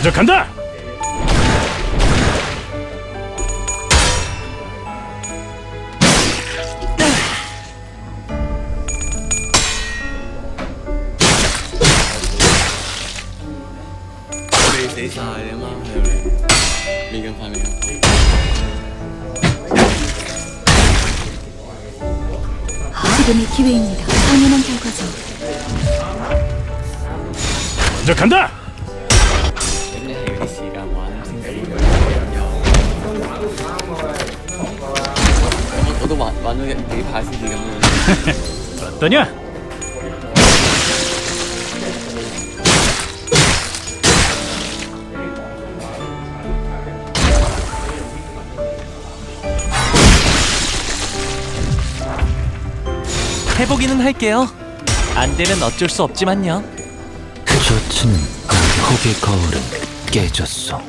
먼저 간다. 지금이 기회입니다. 당연한 결과죠. 먼저 간다. 어떠냐? 해보기는 할게요. 안 되면 어쩔 수 없지만요. 셔츠는 흙의 거울은 깨졌어.